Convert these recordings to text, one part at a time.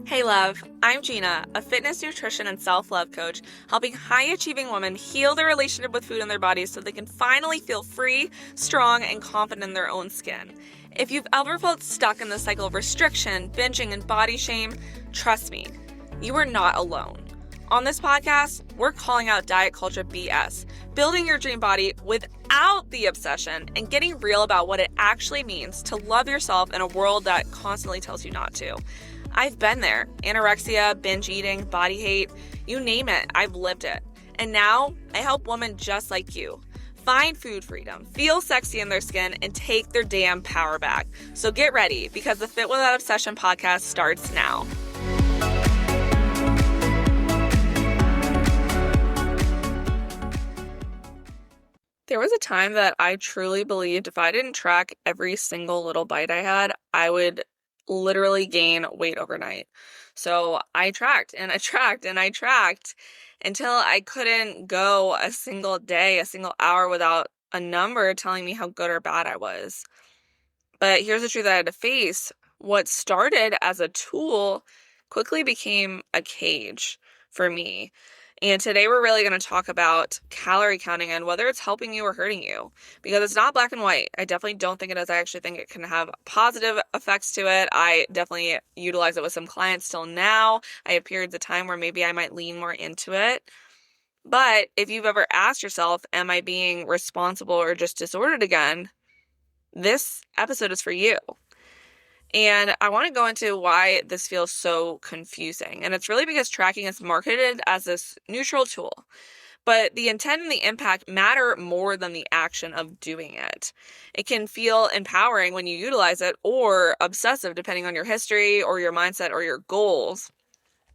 Hey love, I'm Gena, a fitness, nutrition, and self-love coach, helping high-achieving women heal their relationship with food and their bodies so they can finally feel free, strong, and confident in their own skin. If you've ever felt stuck in the cycle of restriction, binging, and body shame, trust me, you are not alone. On this podcast, we're calling out diet culture BS, building your dream body without the obsession, and getting real about what it actually means to love yourself in a world that constantly tells you not to. I've been there. Anorexia, binge eating, body hate, you name it, I've lived it. And now I help women just like you find food freedom, feel sexy in their skin, and take their damn power back. So get ready, because the Fit Without Obsession podcast starts now. There was a time that I truly believed if I didn't track every single little bite I had, I would literally gain weight overnight. So I tracked and I tracked and I tracked until I couldn't go a single day, a single hour without a number telling me how good or bad I was. But here's the truth I had to face. What started as a tool quickly became a cage for me. And today we're really going to talk about calorie counting and whether it's helping you or hurting you, because it's not black and white. I definitely don't think it is. I actually think it can have positive effects to it. I definitely utilize it with some clients still now. I have periods of time where maybe I might lean more into it. But if you've ever asked yourself, am I being responsible or just disordered again? This episode is for you. And I want to go into why this feels so confusing. And it's really because tracking is marketed as this neutral tool. But the intent and the impact matter more than the action of doing it. It can feel empowering when you utilize it, or obsessive depending on your history or your mindset or your goals.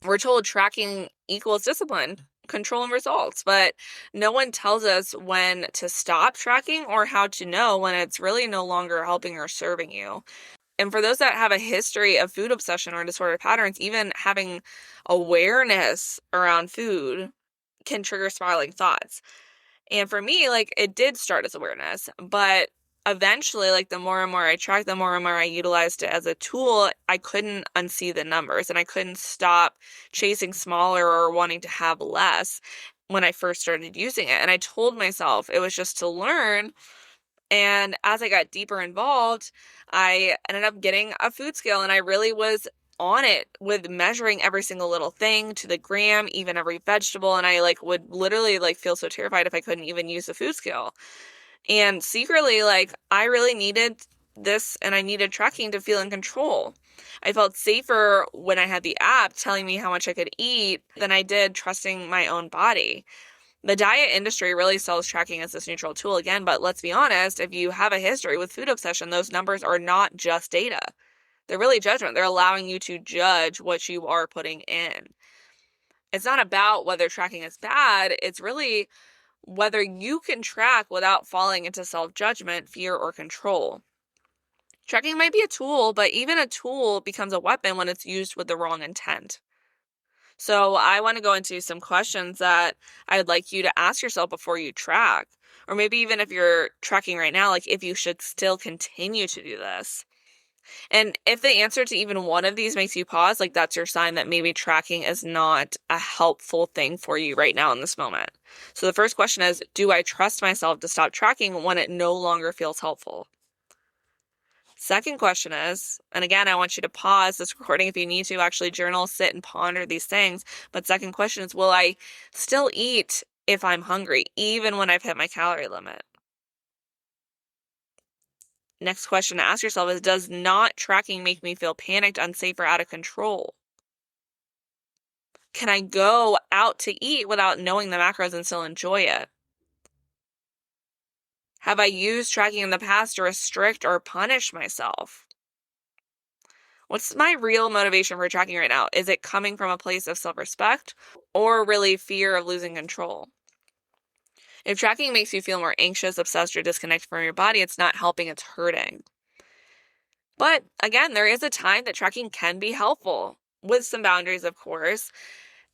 We're told tracking equals discipline, control, and results, but no one tells us when to stop tracking or how to know when it's really no longer helping or serving you. And for those that have a history of food obsession or disordered patterns, even having awareness around food can trigger spiraling thoughts. And for me, it did start as awareness, but eventually, the more and more I tracked, the more and more I utilized it as a tool, I couldn't unsee the numbers and I couldn't stop chasing smaller or wanting to have less when I first started using it. And I told myself it was just to learn. And as I got deeper involved, I ended up getting a food scale, and I really was on it with measuring every single little thing to the gram, even every vegetable. And I would literally feel so terrified if I couldn't even use the food scale. And secretly, I really needed this, and I needed tracking to feel in control. I felt safer when I had the app telling me how much I could eat than I did trusting my own body. The diet industry really sells tracking as this neutral tool again, but let's be honest, if you have a history with food obsession, those numbers are not just data. They're really judgment. They're allowing you to judge what you are putting in. It's not about whether tracking is bad. It's really whether you can track without falling into self-judgment, fear, or control. Tracking might be a tool, but even a tool becomes a weapon when it's used with the wrong intent. So I want to go into some questions that I'd like you to ask yourself before you track, or maybe even if you're tracking right now, if you should still continue to do this. And if the answer to even one of these makes you pause, that's your sign that maybe tracking is not a helpful thing for you right now in this moment. So the first question is, do I trust myself to stop tracking when it no longer feels helpful? Second question is, and again, I want you to pause this recording if you need to actually journal, sit, and ponder these things. But second question is, will I still eat if I'm hungry, even when I've hit my calorie limit? Next question to ask yourself is, does not tracking make me feel panicked, unsafe, or out of control? Can I go out to eat without knowing the macros and still enjoy it? Have I used tracking in the past to restrict or punish myself? What's my real motivation for tracking right now? Is it coming from a place of self-respect or really fear of losing control? If tracking makes you feel more anxious, obsessed, or disconnected from your body, it's not helping, it's hurting. But again, there is a time that tracking can be helpful, with some boundaries, of course.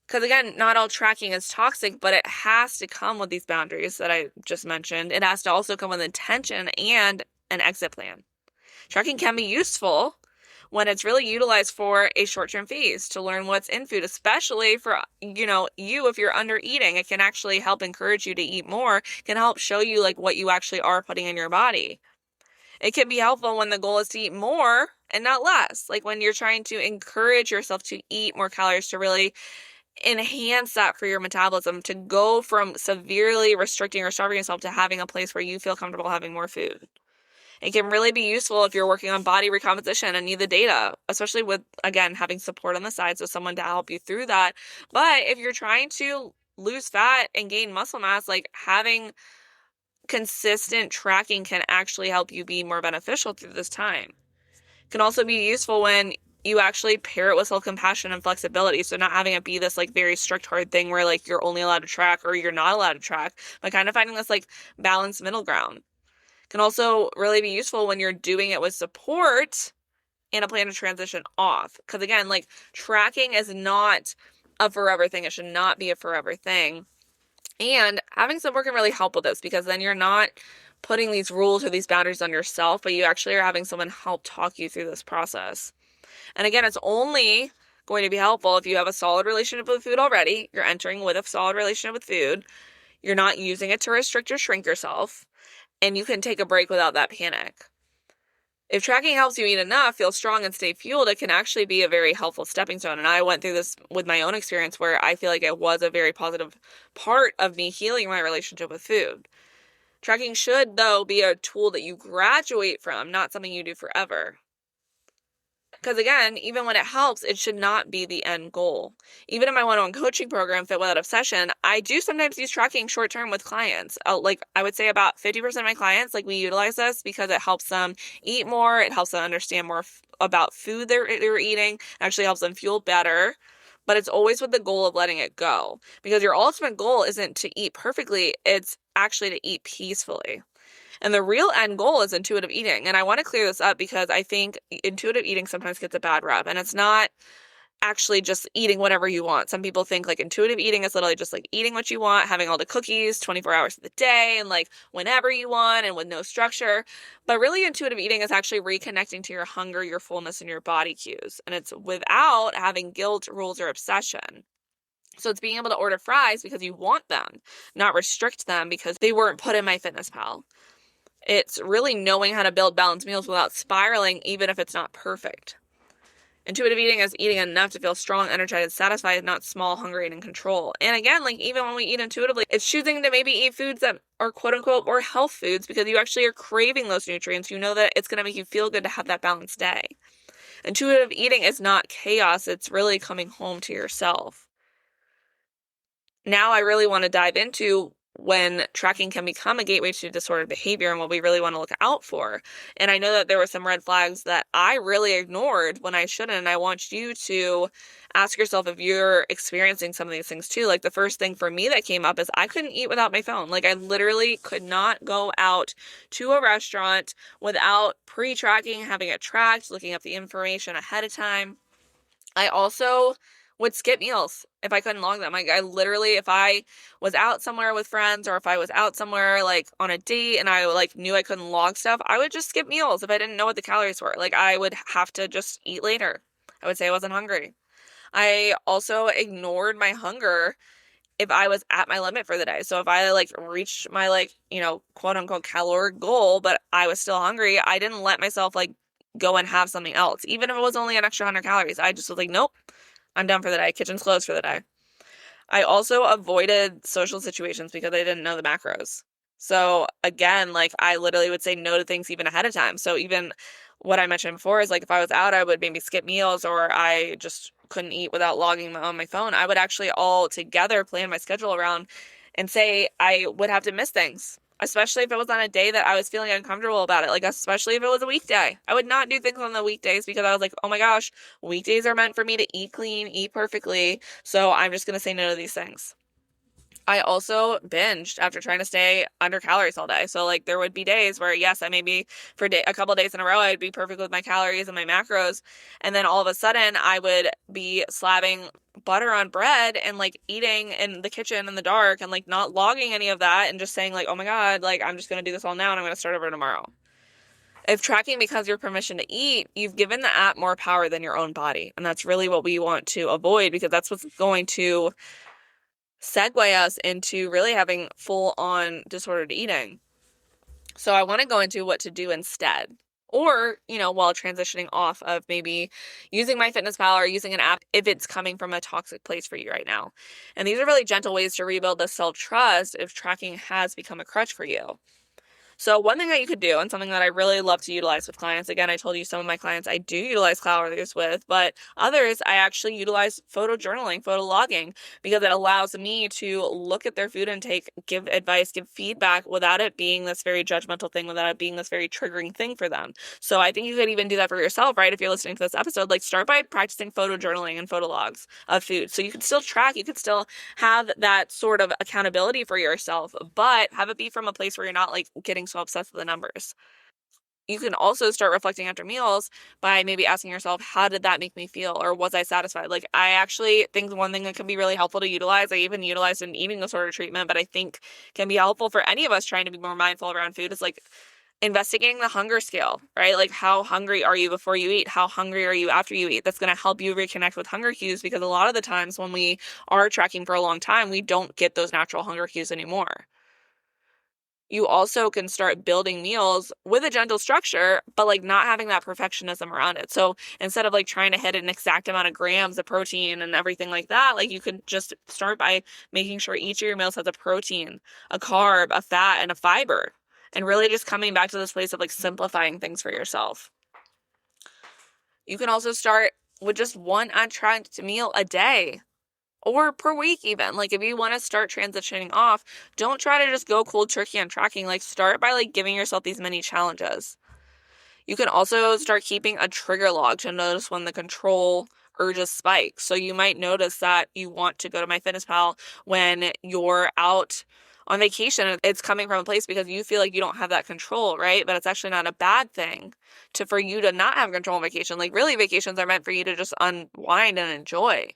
Because again, not all tracking is toxic, but it has to come with these boundaries that I just mentioned. It has to also come with intention and an exit plan. Tracking can be useful when it's really utilized for a short-term phase to learn what's in food, especially for, if you're under eating. It can actually help encourage you to eat more, can help show you like what you actually are putting in your body. It can be helpful when the goal is to eat more and not less. Like when you're trying to encourage yourself to eat more calories to really enhance that for your metabolism, to go from severely restricting or starving yourself to having a place where you feel comfortable having more food. It can really be useful if you're working on body recomposition and need the data, especially with, again, having support on the side, so someone to help you through that. But if you're trying to lose fat and gain muscle mass, like having consistent tracking can actually help you be more beneficial through this time. It can also be useful when you actually pair it with self-compassion and flexibility. So not having it be this like very strict, hard thing where like you're only allowed to track or you're not allowed to track, but kind of finding this like balanced middle ground. Can also really be useful when you're doing it with support and a plan to transition off. Because again, like tracking is not a forever thing. It should not be a forever thing. And having support can really help with this, because then you're not putting these rules or these boundaries on yourself, but you actually are having someone help talk you through this process. And again, it's only going to be helpful if you have a solid relationship with food already. You're entering with a solid relationship with food. You're not using it to restrict or shrink yourself. And you can take a break without that panic. If tracking helps you eat enough, feel strong, and stay fueled, it can actually be a very helpful stepping stone. And I went through this with my own experience where I feel like it was a very positive part of me healing my relationship with food. Tracking should, though, be a tool that you graduate from, not something you do forever. Because again, even when it helps, it should not be the end goal. Even in my one-on-one coaching program, Fit Without Obsession, I do sometimes use tracking short-term with clients. Like I would say about 50% of my clients, like we utilize this because it helps them eat more. It helps them understand more about food they're eating. It actually helps them fuel better. But it's always with the goal of letting it go. Because your ultimate goal isn't to eat perfectly. It's actually to eat peacefully. And the real end goal is intuitive eating. And I want to clear this up because I think intuitive eating sometimes gets a bad rep, and it's not actually just eating whatever you want. Some people think like intuitive eating is literally just like eating what you want, having all the cookies 24 hours of the day and like whenever you want and with no structure. But really intuitive eating is actually reconnecting to your hunger, your fullness, and your body cues. And it's without having guilt, rules, or obsession. So it's being able to order fries because you want them, not restrict them because they weren't put in MyFitnessPal. It's really knowing how to build balanced meals without spiraling, even if it's not perfect. Intuitive eating is eating enough to feel strong, energized, satisfied, not small, hungry, and in control. And again, like even when we eat intuitively, it's choosing to maybe eat foods that are quote unquote more health foods because you actually are craving those nutrients. You know that it's going to make you feel good to have that balanced day. Intuitive eating is not chaos. It's really coming home to yourself. Now I really want to dive into when tracking can become a gateway to disordered behavior and what we really want to look out for. And I know that there were some red flags that I really ignored when I shouldn't. And I want you to ask yourself if you're experiencing some of these things too. Like the first thing for me that came up is I couldn't eat without my phone. Like I literally could not go out to a restaurant without pre-tracking, having it tracked, looking up the information ahead of time. I also would skip meals if I couldn't log them. Like I literally, if I was out somewhere with friends or if I was out somewhere like on a date and I like knew I couldn't log stuff, I would just skip meals if I didn't know what the calories were. Like I would have to just eat later. I would say I wasn't hungry. I also ignored my hunger if I was at my limit for the day. So if I like reached my like, quote unquote caloric goal, but I was still hungry, I didn't let myself like go and have something else. Even if it was only an extra 100 calories, I just was like, nope, I'm done for the day. Kitchen's closed for the day. I also avoided social situations because I didn't know the macros. So again, like I literally would say no to things even ahead of time. So even what I mentioned before is like if I was out, I would maybe skip meals or I just couldn't eat without logging on my phone. I would actually all together plan my schedule around and say I would have to miss things, especially if it was on a day that I was feeling uncomfortable about it. Like, especially if it was a weekday. I would not do things on the weekdays because I was like, oh my gosh, weekdays are meant for me to eat clean, eat perfectly. So I'm just going to say no to these things. I also binged after trying to stay under calories all day. So like there would be days where yes, I maybe for a couple of days in a row, I'd be perfect with my calories and my macros. And then all of a sudden I would be slapping butter on bread and like eating in the kitchen in the dark and like not logging any of that and just saying like, oh my God, like I'm just going to do this all now and I'm going to start over tomorrow. If tracking becomes your permission to eat, you've given the app more power than your own body. And that's really what we want to avoid, because that's what's going to segue us into really having full-on disordered eating. So I want to go into what to do instead. Or, while transitioning off of maybe using MyFitnessPal or using an app if it's coming from a toxic place for you right now. And these are really gentle ways to rebuild the self-trust if tracking has become a crutch for you. So one thing that you could do, and something that I really love to utilize with clients, again, I told you some of my clients I do utilize calories with, but others I actually utilize photo journaling, photo logging, because it allows me to look at their food intake, give advice, give feedback without it being this very judgmental thing, without it being this very triggering thing for them. So I think you could even do that for yourself, right? If you're listening to this episode, start by practicing photo journaling and photo logs of food. So you can still track, you could still have that sort of accountability for yourself, but have it be from a place where you're not getting so obsessed with the numbers. You can also start reflecting after meals by maybe asking yourself, how did that make me feel? Or was I satisfied? I actually think one thing that can be really helpful to utilize, I even utilized in eating disorder treatment, but I think can be helpful for any of us trying to be more mindful around food, is investigating the hunger scale, right? How hungry are you before you eat? How hungry are you after you eat? That's going to help you reconnect with hunger cues, because a lot of the times when we are tracking for a long time, we don't get those natural hunger cues anymore. You also can start building meals with a gentle structure, but not having that perfectionism around it. So instead of trying to hit an exact amount of grams of protein and everything like that, you could just start by making sure each of your meals has a protein, a carb, a fat, and a fiber, and really just coming back to this place of simplifying things for yourself. You can also start with just one untracked meal a day. Or per week even. If you want to start transitioning off, don't try to just go cold turkey on tracking. Start by giving yourself these mini challenges. You can also start keeping a trigger log to notice when the control urges spike. So you might notice that you want to go to MyFitnessPal when you're out on vacation. It's coming from a place because you feel like you don't have that control, right? But it's actually not a bad thing for you to not have control on vacation. Really, vacations are meant for you to just unwind and enjoy.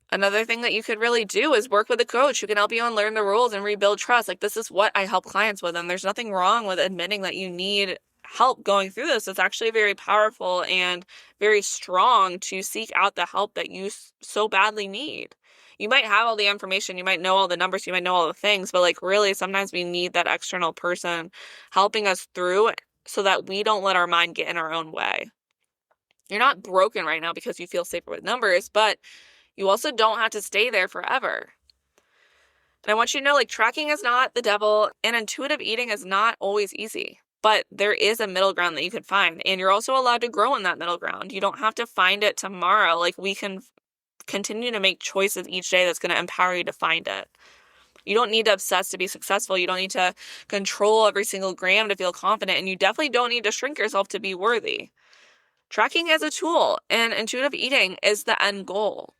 Another thing that you could really do is work with a coach who can help you unlearn the rules and rebuild trust. This is what I help clients with, and there's nothing wrong with admitting that you need help going through this. It's actually very powerful and very strong to seek out the help that you so badly need. You might have all the information, you might know all the numbers, you might know all the things, but really sometimes we need that external person helping us through so that we don't let our mind get in our own way. You're not broken right now because you feel safer with numbers, but you also don't have to stay there forever. And I want you to know, tracking is not the devil, and intuitive eating is not always easy. But there is a middle ground that you can find, and you're also allowed to grow in that middle ground. You don't have to find it tomorrow. We can continue to make choices each day that's going to empower you to find it. You don't need to obsess to be successful. You don't need to control every single gram to feel confident, and you definitely don't need to shrink yourself to be worthy. Tracking is a tool, and intuitive eating is the end goal.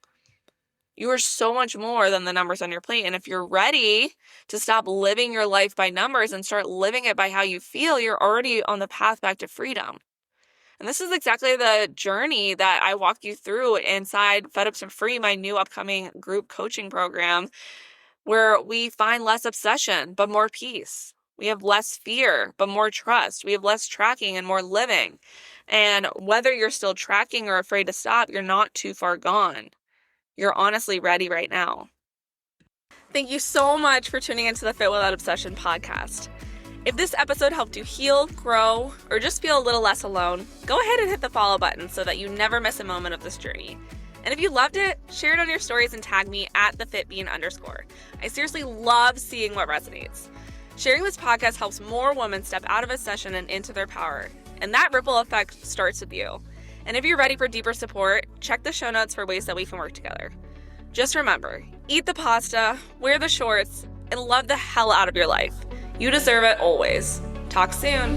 You are so much more than the numbers on your plate. And if you're ready to stop living your life by numbers and start living it by how you feel, you're already on the path back to freedom. And this is exactly the journey that I walk you through inside Fed Up to Free, my new upcoming group coaching program, where we find less obsession, but more peace. We have less fear, but more trust. We have less tracking and more living. And whether you're still tracking or afraid to stop, you're not too far gone. You're honestly ready right now. Thank you so much for tuning into the Fit Without Obsession podcast. If this episode helped you heal, grow, or just feel a little less alone, go ahead and hit the follow button so that you never miss a moment of this journey. And if you loved it, share it on your stories and tag me at @thefitbean_. I seriously love seeing what resonates. Sharing this podcast helps more women step out of obsession and into their power. And that ripple effect starts with you. And if you're ready for deeper support, check the show notes for ways that we can work together. Just remember, eat the pasta, wear the shorts, and love the hell out of your life. You deserve it always. Talk soon.